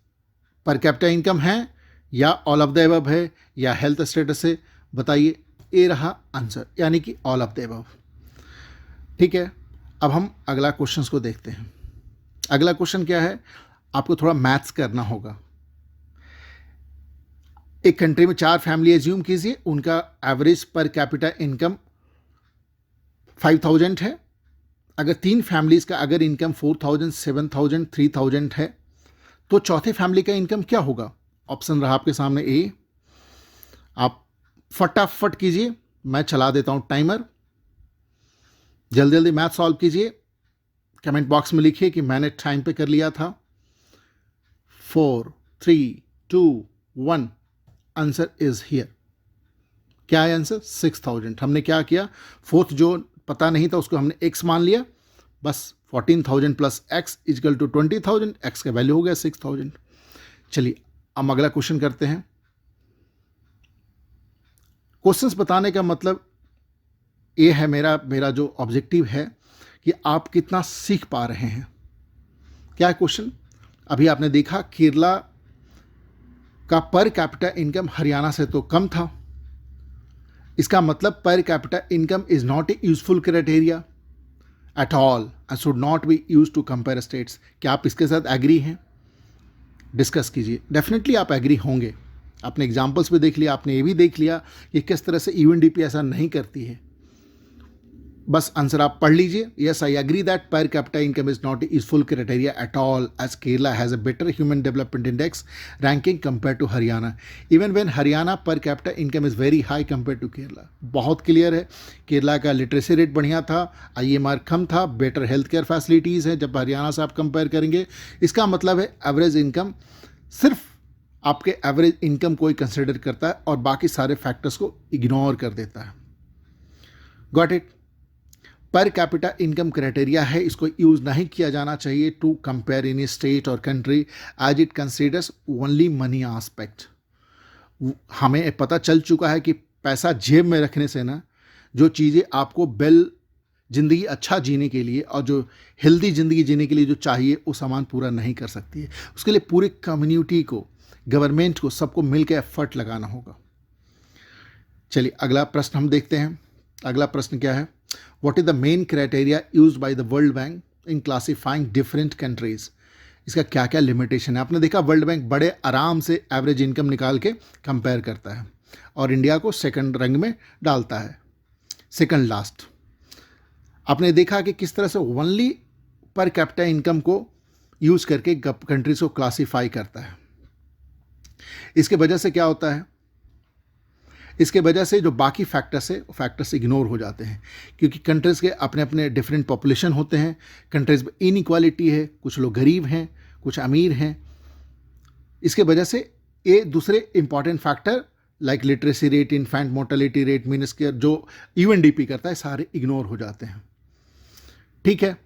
पर कैपिटा इनकम है या ऑल ऑफ द अबव है या हेल्थ स्टेटस है, बताइए। ये रहा आंसर, यानी कि ऑल ऑफ द अबव, ठीक है। अब हम अगला क्वेश्चन को देखते हैं। अगला क्वेश्चन क्या है, आपको थोड़ा मैथ्स करना होगा। एक कंट्री में 4 फैमिली एज्यूम कीजिए, उनका एवरेज पर कैपिटा इनकम 5000 है। अगर 3 फैमिलीज का अगर इनकम 4000, 7000, 3000 है, तो चौथे फैमिली का इनकम क्या होगा। ऑप्शन रहा आपके सामने ए। आप फटाफट कीजिए, मैं चला देता हूं टाइमर। जल्दी जल्दी मैथ सॉल्व कीजिए, कमेंट बॉक्स में लिखिए कि मैंने टाइम पे कर लिया था। 4, 3, 2, 1, आंसर इज हियर। क्या है आंसर? 6000। हमने क्या किया, फोर्थ जो पता नहीं था उसको हमने x मान लिया, बस 14,000 plus x equal to 20,000, x का वैल्यू हो गया 6000। चलिए अब अगला क्वेश्चन करते हैं। क्वेश्चंस बताने का मतलब ये है, मेरा जो ऑब्जेक्टिव है कि आप कितना सीख पा रहे हैं। क्या है क्वेश्चन? अभी आपने देखा केरला का पर कैपिटा इनकम हरियाणा से तो कम था। इसका मतलब per capita income is not a useful criteria at all and should not be use to compare states. क्या आप इसके साथ एग्री हैं? डिस्कस कीजिए। डेफिनेटली आप एग्री होंगे। आपने एग्जाम्पल्स भी देख लिया, आपने ये भी देख लिया कि किस तरह से यूएनडीपी ऐसा नहीं करती है। बस आंसर आप पढ़ लीजिए। Yes, I agree that per capita income is not useful criteria at all as Kerala has a better human development index ranking compare to Haryana even when Haryana per capita income is very high compare to Kerala. बहुत clear है, केरला का literacy rate बढ़िया था, IMR कम था, better health care facilities हैं जब हरियाणा से आप कंपेयर करेंगे। इसका मतलब है एवरेज इनकम सिर्फ आपके एवरेज इनकम को ही कंसिडर करता है और बाकी सारे फैक्टर्स को इग्नोर कर देता है। Got it? Per capita income criteria है, इसको यूज़ नहीं किया जाना चाहिए टू कंपेयर इन स्टेट और country as it considers only money aspect. हमें पता चल चुका है कि पैसा जेब में रखने से ना, जो चीज़ें आपको ज़िंदगी अच्छा जीने के लिए और जो हेल्दी ज़िंदगी जीने के लिए जो चाहिए वो सामान पूरा नहीं कर सकती है। उसके लिए पूरी कम्युनिटी को, गवर्नमेंट को, सबको मिलकर एफर्ट लगाना होगा। चलिए अगला प्रश्न हम देखते हैं। अगला प्रश्न क्या है? What is the main criteria used by the world bank in classifying different countries? इसका क्या क्या लिमिटेशन है? आपने देखा वर्ल्ड बैंक बड़े आराम से एवरेज इनकम निकाल के कंपेयर करता है और इंडिया को सेकंड रैंक में डालता है, सेकंड लास्ट। आपने देखा कि किस तरह से ओनली पर कैपिटा इनकम को यूज़ करके कंट्रीज को क्लासीफाई करता है। इसके वजह से क्या होता है? इसके वजह से जो बाकी फैक्टर्स है वो फैक्टर्स इग्नोर हो जाते हैं, क्योंकि कंट्रीज़ के अपने अपने डिफरेंट पॉपुलेशन होते हैं, कंट्रीज़ में इनइक्वालिटी है, कुछ लोग गरीब हैं, कुछ अमीर हैं। इसके वजह से ये दूसरे important factor like literacy rate, infant mortality rate, मीनस care जो यूएनडीपी करता है, सारे इग्नोर हो जाते हैं। ठीक है,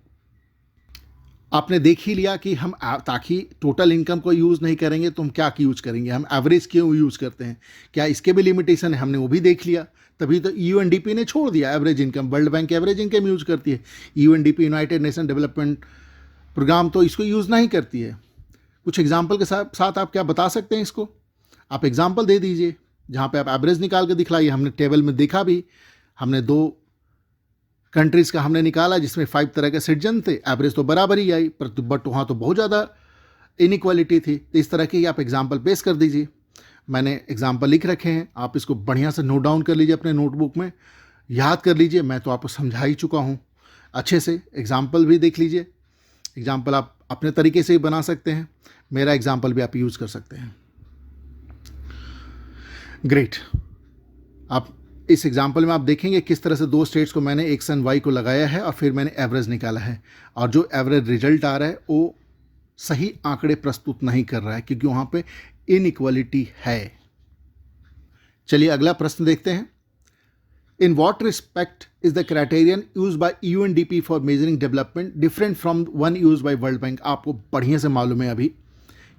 आपने देख ही लिया कि हम ताकि टोटल इनकम को यूज़ नहीं करेंगे तो हम क्या यूज़ करेंगे, हम एवरेज क्यों यूज़ करते हैं, क्या इसके भी लिमिटेशन है, हमने वो भी देख लिया। तभी तो यूएनडीपी ने छोड़ दिया average income. World bank average income use करती है, UNDP united nation development program तो इसको यूज़ नहीं करती है। कुछ एग्जाम्पल के साथ आप क्या बता सकते हैं इसको? आप एग्जाम्पल दे दीजिए जहाँ पर आप एवरेज निकाल के दिखलाइए। हमने टेबल में देखा भी, हमने 2 कंट्रीज़ का हमने निकाला जिसमें 5 तरह के सिटीजन थे, एवरेज तो बराबर ही आई, पर बट वहाँ तो बहुत ज़्यादा इनइक्वालिटी थी। तो इस तरह की आप एग्जाम्पल पेश कर दीजिए। मैंने एग्जाम्पल लिख रखे हैं, आप इसको बढ़िया से नोट डाउन कर लीजिए, अपने नोटबुक में याद कर लीजिए। मैं तो आपको समझा ही चुका हूँ अच्छे से। एग्जाम्पल भी देख लीजिए, एग्जाम्पल आप अपने तरीके से ही बना सकते हैं, मेरा एग्जाम्पल भी आप यूज़ कर सकते हैं। ग्रेट। आप इस एग्जाम्पल में आप देखेंगे किस तरह से 2 स्टेट्स को मैंने एक्स एंड वाई को लगाया है और फिर मैंने एवरेज निकाला है, और जो एवरेज रिजल्ट आ रहा है वो सही आंकड़े प्रस्तुत नहीं कर रहा है, क्योंकि वहाँ पे इनइक्वालिटी है। चलिए अगला प्रश्न देखते हैं। In what respect is the criterion use by UNDP for measuring development different from one use by world bank? आपको बढ़िया से मालूम है अभी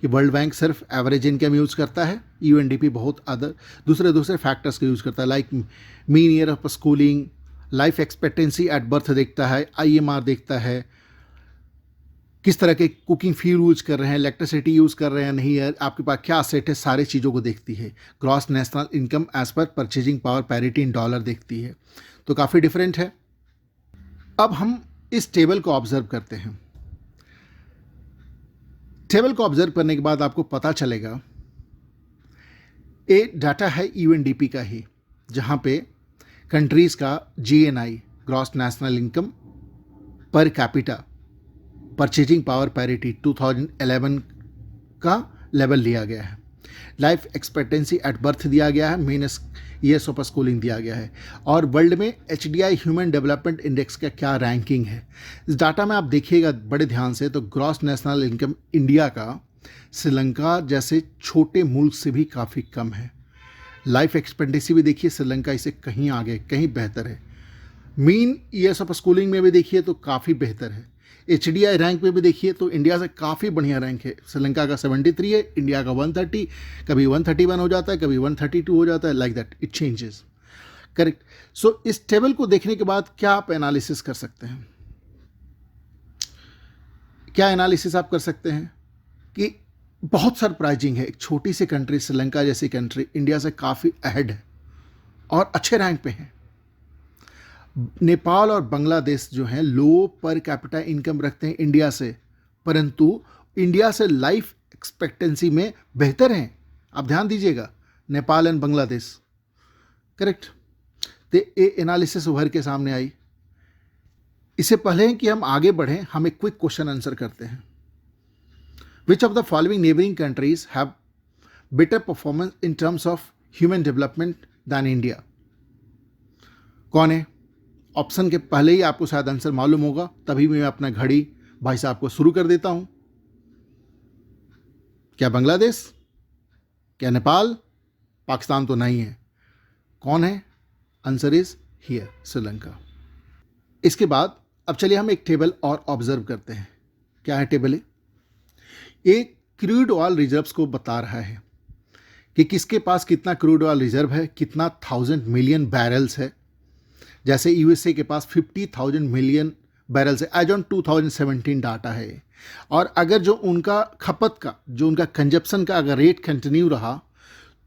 कि वर्ल्ड बैंक सिर्फ एवरेज इनकम यूज़ करता है, यूएनडीपी बहुत दूसरे फैक्टर्स को यूज़ करता है, like mean year of schooling, life expectancy at birth देखता है, आईएमआर देखता है, किस तरह के कुकिंग फ्यूल यूज़ कर रहे हैं, इलेक्ट्रिसिटी यूज़ कर रहे हैं नहीं है, आपके पास क्या असेट है, सारे चीज़ों को देखती है। Gross national income as per purchasing power parity in dollar देखती है। तो काफ़ी डिफरेंट है। अब हम इस टेबल को ऑब्जर्व करते हैं। टेबल को ऑब्जर्व करने के बाद आपको पता चलेगा ये डाटा है यूएनडीपी का ही, जहाँ पे कंट्रीज़ का GNI, gross national income per capita, purchasing power parity 2011 का लेवल लिया गया है, लाइफ एक्सपेक्टेंसी एट बर्थ दिया गया है, मीनस ईयर्स ऑफ स्कूलिंग दिया गया है, और वर्ल्ड में एचडीआई ह्यूमन डेवलपमेंट इंडेक्स का क्या रैंकिंग है। इस डाटा में आप देखिएगा बड़े ध्यान से, तो ग्रॉस नेशनल इनकम इंडिया का श्रीलंका जैसे छोटे मुल्क से भी काफ़ी कम है। लाइफ एक्सपेक्टेंसी भी देखिए श्रीलंका इसे कहीं आगे, कहीं बेहतर है। मीन ईयर्स ऑफ स्कूलिंग में भी देखिए तो काफ़ी बेहतर है। एचडीआई रैंक पे भी देखिए तो इंडिया से काफ़ी बढ़िया रैंक है। श्रीलंका का 73 है, इंडिया का 130, कभी 131 हो जाता है, कभी 132 हो जाता है, like that it changes. Correct. So इस टेबल को देखने के बाद क्या आप एनालिसिस कर सकते हैं? क्या एनालिसिस आप कर सकते हैं कि बहुत सरप्राइजिंग है, एक छोटी सी कंट्री श्रीलंका जैसी कंट्री इंडिया से काफ़ी अहेड है और अच्छे रैंक पे हैं। नेपाल और बांग्लादेश जो हैं लो पर कैपिटा इनकम रखते हैं इंडिया से, परंतु इंडिया से लाइफ एक्सपेक्टेंसी में बेहतर हैं। आप ध्यान दीजिएगा, नेपाल एंड बांग्लादेश, करेक्ट। तो ये एनालिसिस उभर के सामने आई। इससे पहले कि हम आगे बढ़ें, हम एक क्विक क्वेश्चन आंसर करते हैं। Which of the following neighbouring countries have better performance in terms of human development than India? कौन है? ऑप्शन के पहले ही आपको शायद आंसर मालूम होगा, तभी मैं अपना घड़ी भाई साहब को शुरू कर देता हूं। क्या बांग्लादेश? क्या नेपाल? पाकिस्तान तो नहीं है। कौन है? Answer is here, Sri Lanka. इसके बाद अब चलिए हम एक टेबल और ऑब्जर्व करते हैं। क्या है टेबल? एक क्रूड ऑयल रिजर्व्स को बता रहा है कि किसके पास कितना क्रूड ऑयल रिजर्व है, कितना 1000 मिलियन बैरल्स है। जैसे यूएसए के पास 50,000 मिलियन बैरल्स है, एज ऑन 2017 डाटा है। और अगर जो उनका खपत का, जो उनका कंजप्शन का अगर रेट कंटिन्यू रहा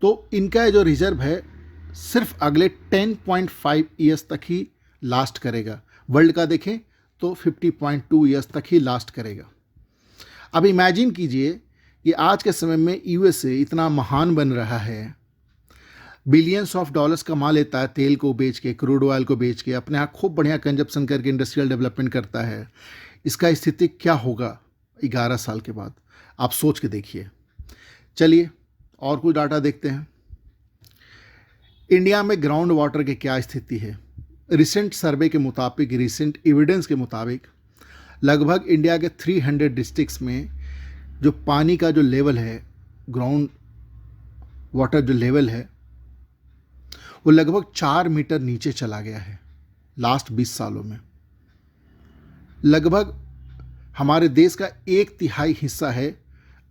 तो इनका जो रिजर्व है सिर्फ अगले 10.5 ईयर्स तक ही लास्ट करेगा। वर्ल्ड का देखें तो 50.2 ईयर्स तक ही लास्ट करेगा। अब इमेजिन कीजिए कि आज के समय में यूएसए इतना महान बन रहा है, बिलियंस ऑफ डॉलर्स कमा लेता है तेल को बेच के, क्रूड ऑयल को बेच के, अपने यहाँ खूब बढ़िया कंजप्शन करके इंडस्ट्रियल डेवलपमेंट करता है। इसका स्थिति क्या होगा 11 साल के बाद? आप सोच के देखिए। चलिए और कुछ डाटा देखते हैं। इंडिया में ग्राउंड वाटर की क्या स्थिति है? रिसेंट सर्वे के मुताबिक, रिसेंट एविडेंस के मुताबिक लगभग इंडिया के 300 डिस्ट्रिक्ट्स में जो पानी का जो लेवल है, ग्राउंड वाटर जो लेवल है, वो लगभग 4 मीटर नीचे चला गया है लास्ट 20 सालों में। लगभग हमारे देश का 1/3 हिस्सा है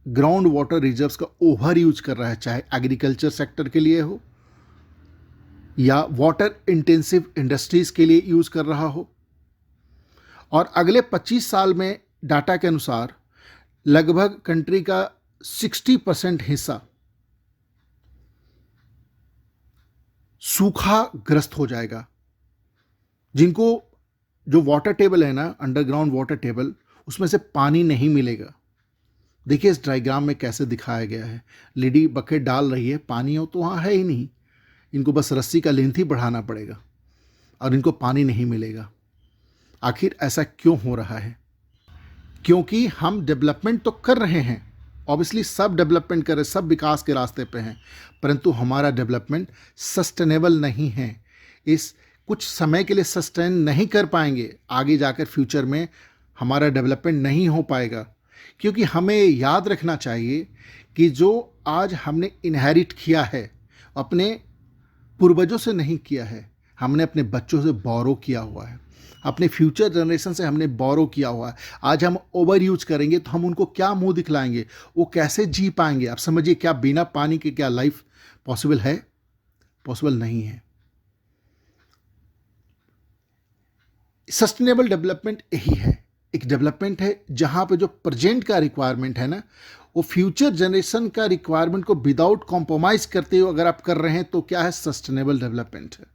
ग्राउंड वाटर रिजर्व्स का ओवर यूज कर रहा है, चाहे एग्रीकल्चर सेक्टर के लिए हो या वाटर इंटेंसिव इंडस्ट्रीज के लिए यूज कर रहा हो। और अगले 25 साल में डाटा के अनुसार लगभग कंट्री का 60% हिस्सा सूखा ग्रस्त हो जाएगा। जिनको जो वाटर टेबल है ना, अंडरग्राउंड वाटर टेबल, उसमें से पानी नहीं मिलेगा। देखिए इस डायग्राम में कैसे दिखाया गया है। लेडी बकेट डाल रही है, पानी हो तो वहाँ है ही नहीं, इनको बस रस्सी का लेंथ ही बढ़ाना पड़ेगा और इनको पानी नहीं मिलेगा। आखिर ऐसा क्यों हो रहा है? क्योंकि हम डेवलपमेंट तो कर रहे हैं, ऑब्वियसली सब डेवलपमेंट कर रहे, सब विकास के रास्ते पे हैं, परंतु हमारा डेवलपमेंट सस्टेनेबल नहीं है। इस कुछ समय के लिए सस्टेन नहीं कर पाएंगे, आगे जाकर फ्यूचर में हमारा डेवलपमेंट नहीं हो पाएगा। क्योंकि हमें याद रखना चाहिए कि जो आज हमने इनहेरिट किया है अपने पूर्वजों से नहीं किया है, हमने अपने बच्चों से बोरो किया हुआ है, अपने फ्यूचर जनरेशन से हमने बोरो किया हुआ है। आज हम ओवर यूज करेंगे तो हम उनको क्या मुंह दिखलाएंगे, वो कैसे जी पाएंगे? आप समझिए, क्या बिना पानी के क्या लाइफ पॉसिबल है? पॉसिबल नहीं है। सस्टेनेबल डेवलपमेंट यही है, एक डेवलपमेंट है जहां पे जो प्रेजेंट का रिक्वायरमेंट है ना, वो फ्यूचर जनरेशन का रिक्वायरमेंट को विदाउट कॉम्प्रोमाइज करते हुए अगर आप कर रहे हैं तो क्या है? सस्टेनेबल डेवलपमेंट है।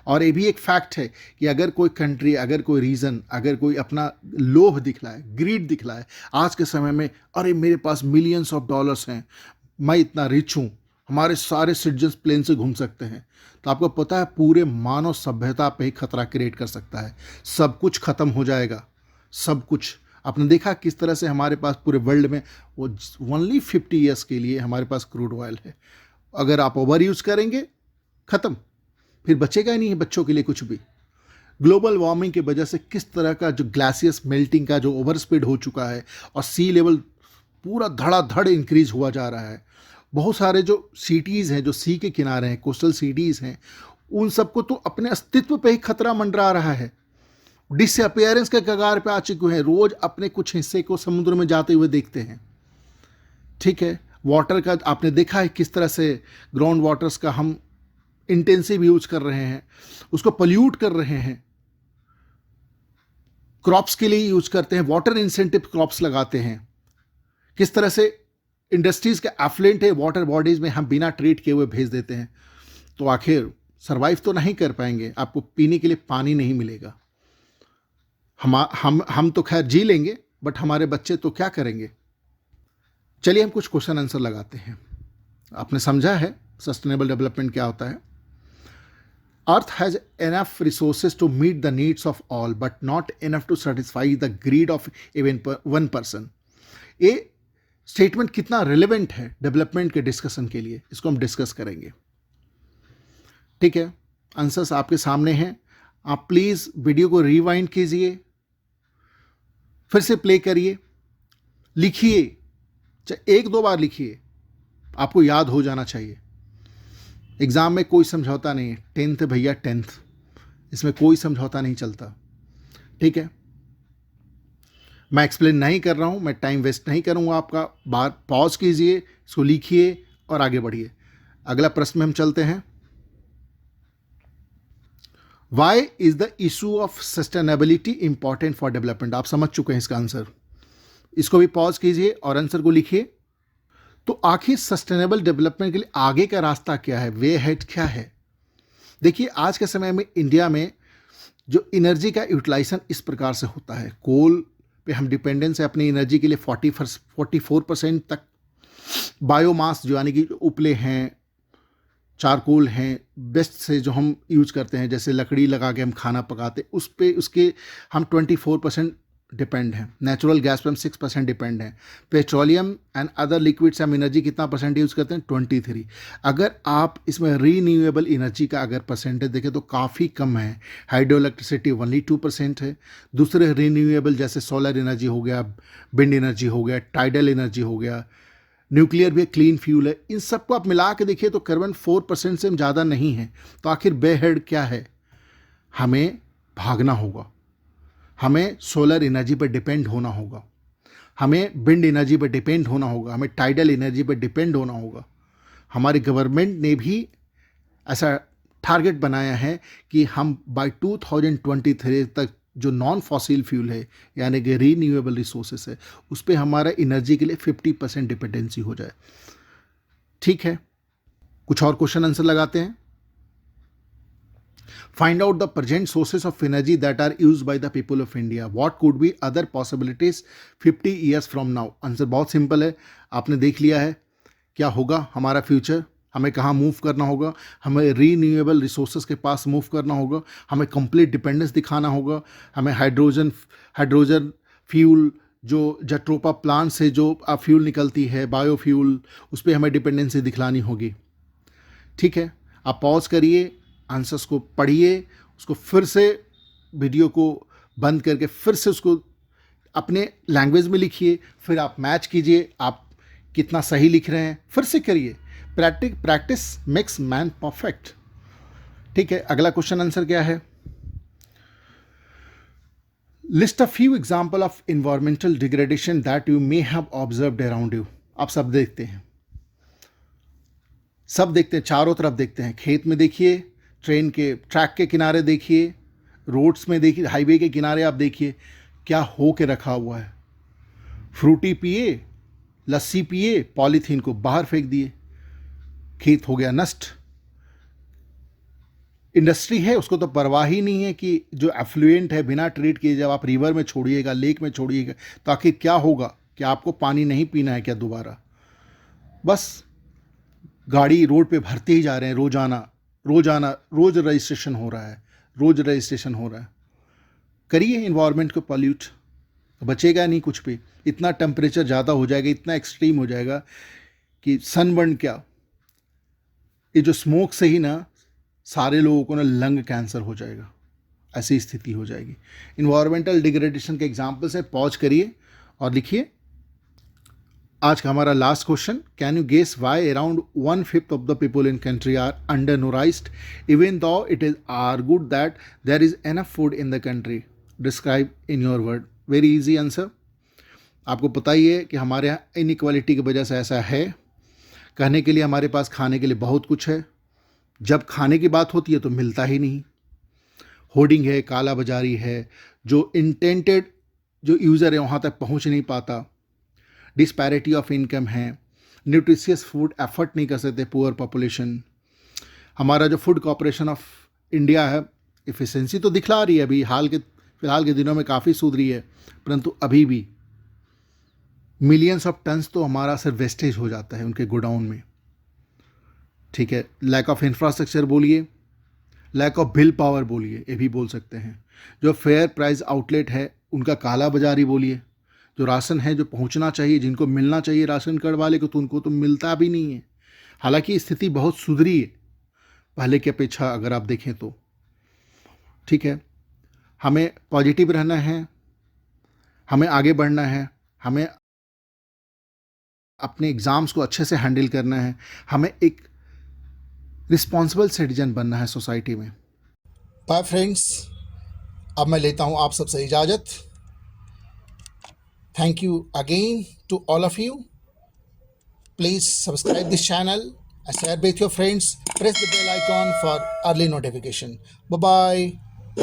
और ये भी एक फैक्ट है कि अगर कोई कंट्री, अगर कोई रीजन, अगर कोई अपना लोभ दिखलाए, ग्रीड दिखलाए आज के समय में, अरे मेरे पास मिलियंस ऑफ डॉलर्स हैं, मैं इतना रिच हूँ, हमारे सारे सिटीजन्स प्लेन से घूम सकते हैं, तो आपको पता है पूरे मानव सभ्यता पे ही खतरा क्रिएट कर सकता है। सब कुछ खत्म हो जाएगा, सब कुछ। आपने देखा किस तरह से हमारे पास पूरे वर्ल्ड में वो ओनली 50 ईयर्स के लिए हमारे पास क्रूड ऑयल है। अगर आप ओवर यूज करेंगे, खत्म, फिर बचेगा ही नहीं है बच्चों के लिए कुछ भी। ग्लोबल वार्मिंग की वजह से किस तरह का जो ग्लेशियर्स मेल्टिंग का जो ओवर स्पीड हो चुका है और सी लेवल पूरा धड़ाधड़ इंक्रीज हुआ जा रहा है। बहुत सारे जो सिटीज़ हैं जो सी के किनारे हैं, कोस्टल सिटीज़ हैं, उन सबको तो अपने अस्तित्व पे ही खतरा मंडरा रहा है। डिसअपियरेंस के कगार पे आ चुके हैं, रोज अपने कुछ हिस्से को समुद्र में जाते हुए देखते हैं। ठीक है, वाटर का आपने देखा है किस तरह से ग्राउंड वाटर्स का हम इंटेंसिव यूज कर रहे हैं, उसको पोल्यूट कर रहे हैं, क्रॉप्स के लिए यूज करते हैं, वाटर इंसेंटिव क्रॉप्स लगाते हैं, किस तरह से इंडस्ट्रीज के एफ्लुएंट है वाटर बॉडीज में हम बिना ट्रीट किए हुए भेज देते हैं, तो आखिर सरवाइव तो नहीं कर पाएंगे, आपको पीने के लिए पानी नहीं मिलेगा। हम तो खैर जी लेंगे, बट हमारे बच्चे तो क्या करेंगे। चलिए हम कुछ क्वेश्चन आंसर लगाते हैं। आपने समझा है सस्टेनेबल डेवलपमेंट क्या होता है। Earth has enough resources to meet the needs of all but not enough to satisfy the greed of even one person. ये स्टेटमेंट कितना रिलेवेंट है डेवलपमेंट के डिस्कशन के लिए, इसको हम डिस्कस करेंगे। ठीक है, आंसर्स आपके सामने हैं। आप प्लीज वीडियो को रिवाइंड कीजिए, फिर से प्ले करिए, लिखिए, चाहे 1-2 बार लिखिए, आपको याद हो जाना चाहिए। एग्जाम में कोई समझौता नहीं है, 10th भैया 10th, इसमें कोई समझौता नहीं चलता। ठीक है, मैं एक्सप्लेन नहीं कर रहा हूं, मैं टाइम वेस्ट नहीं करूंगा आपका। बार पॉज कीजिए, इसको लिखिए और आगे बढ़िए। अगला प्रश्न में हम चलते हैं। Why is the issue of sustainability important for development. आप समझ चुके हैं इसका आंसर, इसको भी पॉज कीजिए और आंसर को लिखिए। तो आखिर सस्टेनेबल डेवलपमेंट के लिए आगे का रास्ता क्या है, वे हेड क्या है। देखिए आज के समय में इंडिया में जो एनर्जी का यूटिलाइजेशन इस प्रकार से होता है, कोल पे हम डिपेंडेंस है अपनी एनर्जी के लिए 44% तक। बायोमास जो यानी कि उपले हैं, चारकोल हैं, बेस्ट से जो हम यूज करते हैं, जैसे लकड़ी लगा के हम खाना पकाते, उस पे उसके हम 24% डिपेंड हैं। नेचुरल गैस पे हम 6% डिपेंड हैं। पेट्रोलियम एंड अदर लिक्विड से हम एनर्जी कितना परसेंट यूज़ करते हैं, 23। अगर आप इसमें रीन्यूएबल एनर्जी का अगर परसेंटेज देखें तो काफ़ी कम है। हाइड्रो इलेक्ट्रिसिटी ओनली 2% है। दूसरे रीन्यूएबल जैसे सोलर एनर्जी हो गया, विंड एनर्जी हो गया, टाइडल एनर्जी हो गया, न्यूक्लियर भी क्लीन फ्यूल है, इन सबको आप मिला के देखिए तो करीबन 4% से ज़्यादा नहीं है। तो आखिर बेहेड क्या है, हमें भागना होगा, हमें सोलर एनर्जी पर डिपेंड होना होगा, हमें विंड एनर्जी पर डिपेंड होना होगा, हमें टाइडल एनर्जी पर डिपेंड होना होगा। हमारी गवर्नमेंट ने भी ऐसा टारगेट बनाया है कि हम बाय 2023 तक जो नॉन फॉसिल फ्यूल है यानी कि रीन्यूएबल रिसोर्सेस है, उस पर हमारा एनर्जी के लिए 50% डिपेंडेंसी हो जाए। ठीक है, कुछ और क्वेश्चन आंसर लगाते हैं। Find out the present sources of energy that are used by the people of India. What could be other possibilities 50 years from now? Answer बहुत सिंपल है, आपने देख लिया है क्या होगा हमारा फ्यूचर, हमें कहाँ मूव करना होगा, हमें रीन्यूएबल रिसोर्सेज के पास मूव करना होगा, हमें कंप्लीट डिपेंडेंस दिखाना होगा, हमें हाइड्रोजन फ्यूल जो जट्रोपा प्लांट से जो फ्यूल निकलती है, बायोफ्यूल, उस पर हमें डिपेंडेंसी दिखलानी होगी। ठीक है, आप पॉज करिए, आंसर्स को पढ़िए, उसको फिर से वीडियो को बंद करके फिर से उसको अपने लैंग्वेज में लिखिए, फिर आप मैच कीजिए आप कितना सही लिख रहे हैं, फिर से करिए। Practice makes man perfect. ठीक है, अगला क्वेश्चन आंसर क्या है। List a few example of environmental degradation that you may have observed around you. आप सब देखते हैं, चारों तरफ देखते हैं। खेत में देखिए, ट्रेन के ट्रैक के किनारे देखिए, रोड्स में देखिए, हाईवे के किनारे आप देखिए क्या हो के रखा हुआ है। फ्रूटी पिए, लस्सी पिए, पॉलीथीन को बाहर फेंक दिए, खेत हो गया नष्ट। इंडस्ट्री है उसको तो परवाह ही नहीं है कि जो एफ्लुएंट है बिना ट्रीट किए जब आप रिवर में छोड़िएगा, लेक में छोड़िएगा, तो आखिर क्या होगा, क्या आपको पानी नहीं पीना है क्या दोबारा। बस गाड़ी रोड पे भरते ही जा रहे हैं, रोज रजिस्ट्रेशन हो रहा है। करिए इन्वायरमेंट को पॉल्यूट, बचेगा नहीं कुछ भी। इतना टेम्परेचर ज़्यादा हो जाएगा, इतना एक्सट्रीम हो जाएगा कि सनबर्न क्या, ये जो स्मोक से ही ना सारे लोगों को ना लंग कैंसर हो जाएगा, ऐसी स्थिति हो जाएगी। इन्वायरमेंटल डिग्रेडेशन के एग्जाम्पल से पॉज करिए और लिखिए। आज का हमारा last question, can you guess why around 1/5 of the people in country are undernourished even though it is argued that there is enough food in the country, describe in your word. Very easy answer. आपको पता ही है कि हमारे यहाँ inequality की वजह से ऐसा है। कहने के लिए हमारे पास खाने के लिए बहुत कुछ है, जब खाने की बात होती है तो मिलता ही नहीं। होर्डिंग है, काला बाजारी है, जो इंटेंटेड जो यूज़र है वहाँ तक पहुँच नहीं पाता, डिस्पैरिटी ऑफ इनकम है, न्यूट्रिशियस फूड एफर्ट नहीं कर सकते पुअर पॉपुलेशन। हमारा जो फूड कॉर्पोरेशन ऑफ इंडिया है, इफ़िशेंसी तो दिखला रही है, अभी फिलहाल के दिनों में काफ़ी सुधरी है, परंतु अभी भी मिलियंस ऑफ टन्स तो हमारा सिर्फ वेस्टेज हो जाता है उनके गोडाउन में। ठीक है, लैक ऑफ इंफ्रास्ट्रक्चर बोलिए, लैक ऑफ बिल पावर बोलिए, ये भी बोल सकते हैं। जो फेयर प्राइस आउटलेट है उनका काला बाजारी बोलिए, जो राशन है जो पहुंचना चाहिए, जिनको मिलना चाहिए राशन कार्ड वाले को, तो उनको तो मिलता भी नहीं है। हालांकि स्थिति बहुत सुधरी है पहले की अपेक्षा अगर आप देखें तो। ठीक है, हमें पॉजिटिव रहना है, हमें आगे बढ़ना है, हमें अपने एग्ज़ाम्स को अच्छे से हैंडल करना है, हमें एक रिस्पॉन्सिबल सिटीजन बनना है सोसाइटी में। बाय फ्रेंड्स, अब मैं लेता हूँ आप सबसे इजाज़त। Thank you again to all of you. Please subscribe this channel and share with your friends. Press the bell icon for early notification. Bye bye.